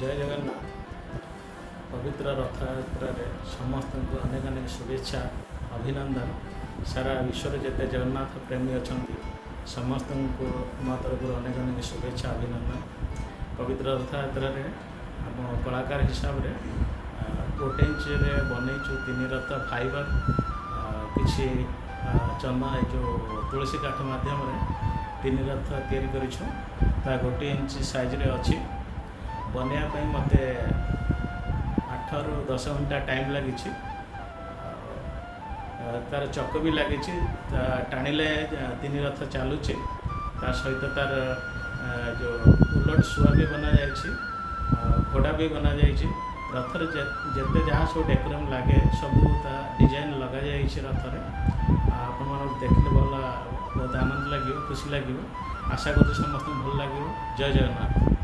जय जगन्नाथ। पवित्र रथयात्रा समस्त को अनेक अनेक शुभेच्छा अभिनंदन। सारा विश्व में जिते जगन्नाथ प्रेमी अच्छा समस्त को मो तरफ अनेक अनेक शुभेच्छा अभिनंदन। पवित्र रथयात्रा आम कलाकार हिसाब से गोटे इंच बनईचु 3 रथ फाइबर किसी चंदा जो तुलसी काठ मध्यम 3 रथ या गोटे इंच साइज रे अच्छी बनवाई मत 8 ରୁ 10 घंटा टाइम लगी। तार चक भी लगी टाणिले 3 रथ चलुचे सहित तार जो उलट शुआ भी बना जाए घोड़ा भी बना जाए रथर जिते जहाँ सब डेकोरेम लगे सब डिजाइन लग जाए रथर आप देखने भल बहुत आनंद लगे खुशी लगे। आशा करूँ समस्त भल लगे। जय जगन्नाथ।